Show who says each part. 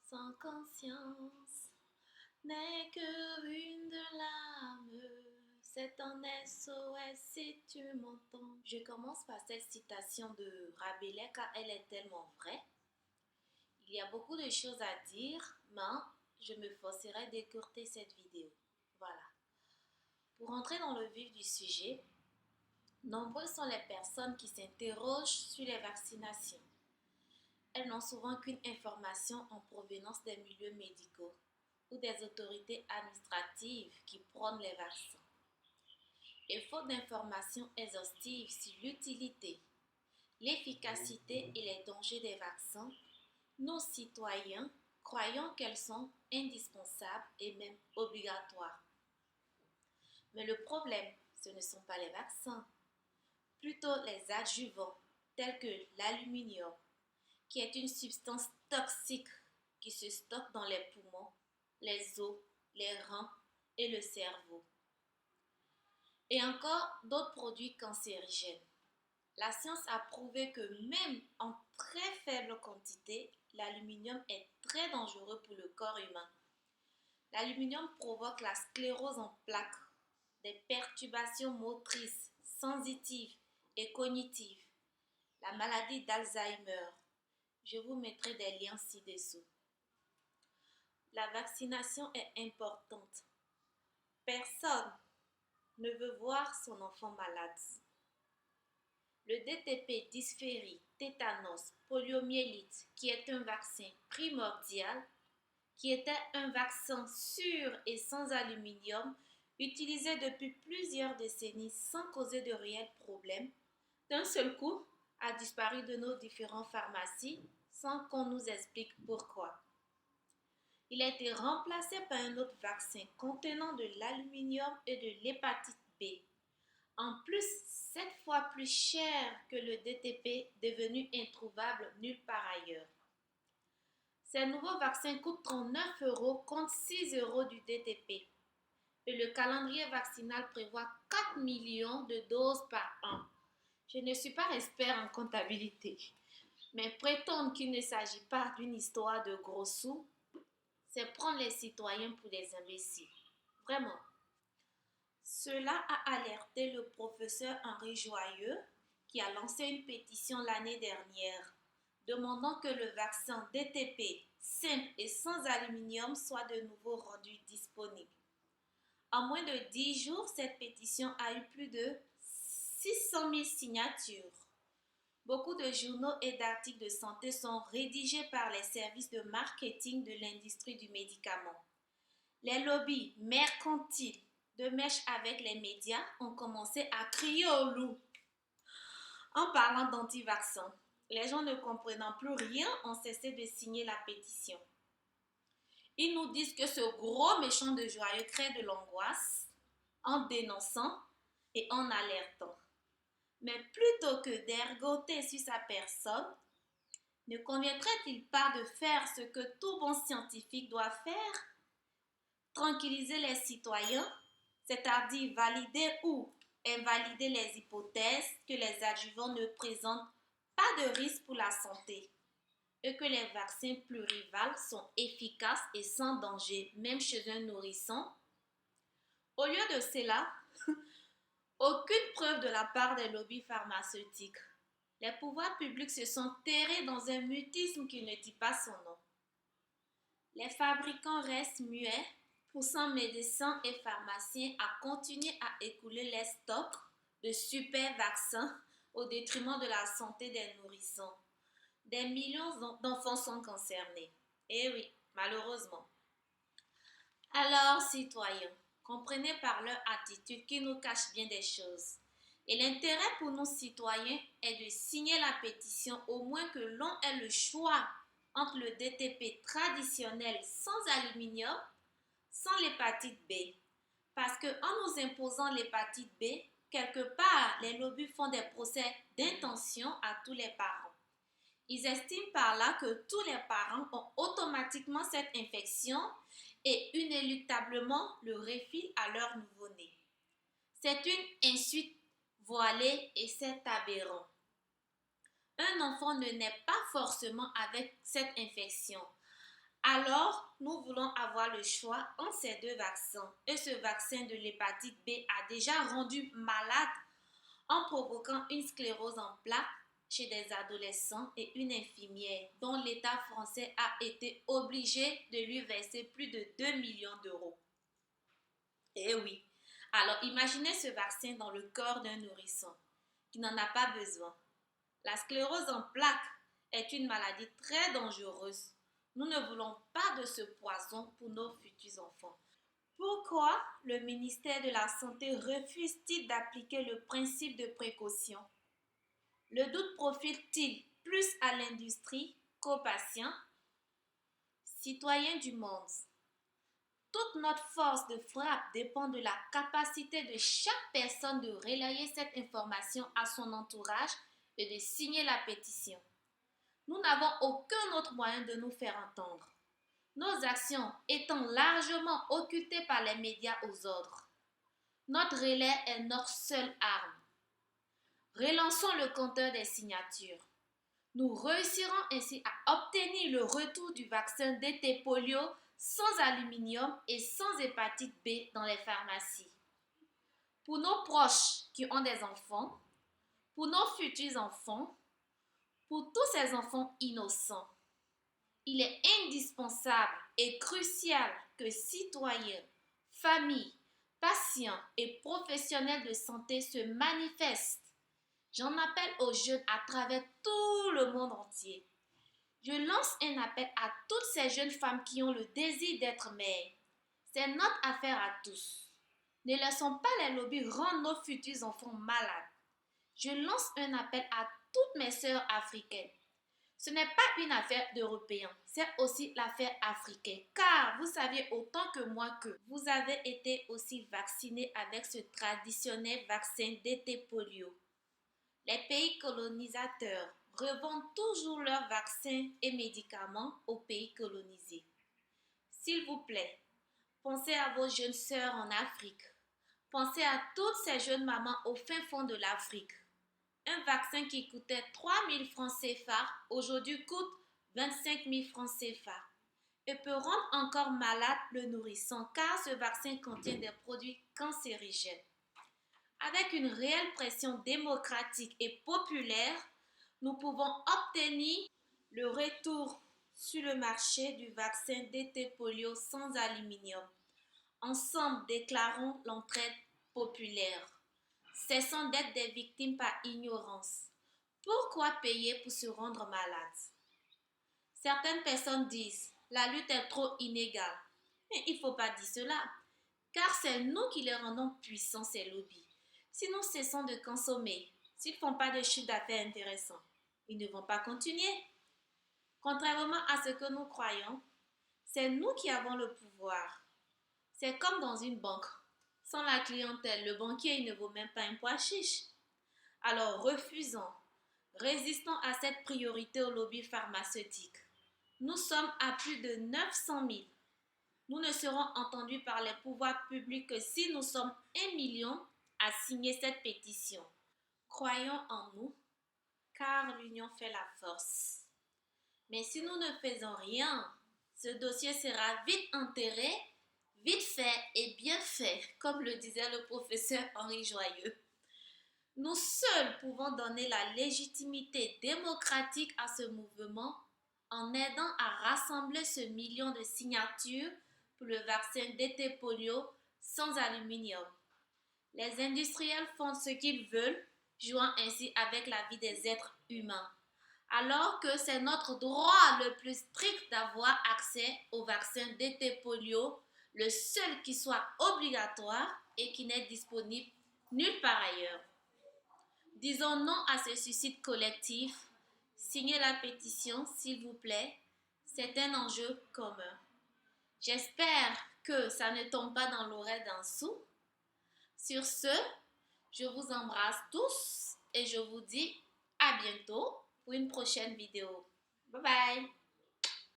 Speaker 1: sans conscience, n'est que ruine de l'âme. C'est un SOS si tu m'entends. Je commence par cette citation de Rabelais car elle est tellement vraie. Il y a beaucoup de choses à dire, mais je me forcerai d'écourter cette vidéo. Voilà. Pour entrer dans le vif du sujet, nombreuses sont les personnes qui s'interrogent sur les vaccinations. Elles n'ont souvent qu'une information en provenance des milieux médicaux ou des autorités administratives qui prônent les vaccins. Et faute d'informations exhaustives sur l'utilité, l'efficacité et les dangers des vaccins, nos citoyens croyons qu'elles sont indispensables et même obligatoires. Mais le problème, ce ne sont pas les vaccins, plutôt les adjuvants tels que l'aluminium, qui est une substance toxique qui se stocke dans les poumons, les os, les reins et le cerveau. Et encore d'autres produits cancérigènes. La science a prouvé que même en très faible quantité, l'aluminium est très dangereux pour le corps humain. L'aluminium provoque la sclérose en plaques, des perturbations motrices, sensitives et cognitives, la maladie d'Alzheimer. Je vous mettrai des liens ci-dessous. La vaccination est importante. Personne ne veut voir son enfant malade. Le DTP, dysphérie, tétanos, poliomyélite, qui est un vaccin primordial, qui était un vaccin sûr et sans aluminium, utilisé depuis plusieurs décennies sans causer de réels problèmes, d'un seul coup a disparu de nos différentes pharmacies sans qu'on nous explique pourquoi. Il a été remplacé par un autre vaccin contenant de l'aluminium et de l'hépatite B. En plus, 7 fois plus cher que le DTP, devenu introuvable nulle part ailleurs. Ces nouveaux vaccins coûtent 39 € contre 6 € du DTP. Et le calendrier vaccinal prévoit 4 millions de doses par an. Je ne suis pas expert en comptabilité, mais prétendre qu'il ne s'agit pas d'une histoire de gros sous, c'est prendre les citoyens pour des imbéciles. Vraiment. Cela a alerté le professeur Henri Joyeux, qui a lancé une pétition l'année dernière, demandant que le vaccin DTP, simple et sans aluminium, soit de nouveau rendu disponible. En moins de 10 jours, cette pétition a eu plus de 600 000 signatures. Beaucoup de journaux et d'articles de santé sont rédigés par les services de marketing de l'industrie du médicament. Les lobbies mercantiles de mèche avec les médias ont commencé à crier au loup en parlant d'anti-vaccins. Les gens ne comprenant plus rien ont cessé de signer la pétition. Ils nous disent que ce gros méchant de Joyeux crée de l'angoisse en dénonçant et en alertant. Mais plutôt que d'ergoter sur sa personne, ne conviendrait-il pas de faire ce que tout bon scientifique doit faire? Tranquilliser les citoyens, c'est-à-dire valider ou invalider les hypothèses que les adjuvants ne présentent pas de risque pour la santé et que les vaccins plurivals sont efficaces et sans danger, même chez un nourrisson. Au lieu de cela, aucune preuve de la part des lobbies pharmaceutiques. Les pouvoirs publics se sont terrés dans un mutisme qui ne dit pas son nom. Les fabricants restent muets, poussant médecins et pharmaciens à continuer à écouler les stocks de super vaccins au détriment de la santé des nourrissons. Des millions d'enfants sont concernés. Eh oui, malheureusement. Alors, citoyens, comprenez par leur attitude qu'ils nous cachent bien des choses. Et l'intérêt pour nous citoyens est de signer la pétition au moins que l'on ait le choix entre le DTP traditionnel sans aluminium, sans l'hépatite B. Parce qu'en nous imposant l'hépatite B, quelque part, les lobbies font des procès d'intention à tous les parents. Ils estiment par là que tous les parents ont automatiquement cette infection et inéluctablement le refilent à leur nouveau-né. C'est une insulte voilée et c'est aberrant. un enfant ne naît pas forcément avec cette infection. Alors, nous voulons avoir le choix entre ces deux vaccins. Et ce vaccin de l'hépatite B a déjà rendu malade en provoquant une sclérose en plaques chez des adolescents et une infirmière dont l'État français a été obligé de lui verser plus de 2 millions d'euros. Eh oui, alors imaginez ce vaccin dans le corps d'un nourrisson qui n'en a pas besoin. La sclérose en plaques est une maladie très dangereuse. Nous ne voulons pas de ce poison pour nos futurs enfants. Pourquoi le ministère de la Santé refuse-t-il d'appliquer le principe de précaution? Le doute profite-t-il plus à l'industrie qu'aux patients? Citoyens du monde, toute notre force de frappe dépend de la capacité de chaque personne de relayer cette information à son entourage et de signer la pétition. Nous n'avons aucun autre moyen de nous faire entendre, nos actions étant largement occultées par les médias aux ordres. Notre relais est notre seule arme. Relançons le compteur des signatures. Nous réussirons ainsi à obtenir le retour du vaccin DT polio sans aluminium et sans hépatite B dans les pharmacies. Pour nos proches qui ont des enfants, pour nos futurs enfants, pour tous ces enfants innocents, il est indispensable et crucial que citoyens, familles, patients et professionnels de santé se manifestent. J'en appelle aux jeunes à travers tout le monde entier. Je lance un appel à toutes ces jeunes femmes qui ont le désir d'être mères. C'est notre affaire à tous. Ne laissons pas les lobbies rendre nos futurs enfants malades. Je lance un appel à toutes mes sœurs africaines. Ce n'est pas une affaire d'Européens, c'est aussi l'affaire africaine. Car vous saviez autant que moi que vous avez été aussi vaccinés avec ce traditionnel vaccin DT polio. Les pays colonisateurs revendent toujours leurs vaccins et médicaments aux pays colonisés. S'il vous plaît, pensez à vos jeunes sœurs en Afrique. Pensez à toutes ces jeunes mamans au fin fond de l'Afrique. Un vaccin qui coûtait 3 000 francs CFA aujourd'hui coûte 25 000 francs CFA et peut rendre encore malade le nourrisson car ce vaccin contient des produits cancérigènes. Avec une réelle pression démocratique et populaire, nous pouvons obtenir le retour sur le marché du vaccin DT polio sans aluminium. Ensemble, déclarons l'entraide populaire. Cessons d'être des victimes par ignorance. Pourquoi payer pour se rendre malade? Certaines personnes disent la lutte est trop inégale. Mais il ne faut pas dire cela, car c'est nous qui les rendons puissants, ces lobbies. Si nous cessons de consommer, s'ils ne font pas de chiffre d'affaires intéressant, ils ne vont pas continuer. Contrairement à ce que nous croyons, c'est nous qui avons le pouvoir. C'est comme dans une banque. Sans la clientèle, le banquier ne vaut même pas un pois chiche. Alors refusons, résistons à cette priorité au lobby pharmaceutique. Nous sommes à plus de 900 000. Nous ne serons entendus par les pouvoirs publics que si nous sommes 1 million à signer cette pétition. Croyons en nous, car l'union fait la force. Mais si nous ne faisons rien, ce dossier sera vite enterré, vite fait et bien fait, comme le disait le professeur Henri Joyeux. Nous seuls pouvons donner la légitimité démocratique à ce mouvement en aidant à rassembler ce million de signatures pour le vaccin DT polio sans aluminium. Les industriels font ce qu'ils veulent, jouant ainsi avec la vie des êtres humains, alors que c'est notre droit le plus strict d'avoir accès au vaccin DT polio, le seul qui soit obligatoire et qui n'est disponible nulle part ailleurs. Disons non à ce suicide collectif. Signez la pétition, s'il vous plaît. C'est un enjeu commun. J'espère que ça ne tombe pas dans l'oreille d'un sourd. Sur ce, je vous embrasse tous et je vous dis à bientôt pour une prochaine vidéo. Bye bye!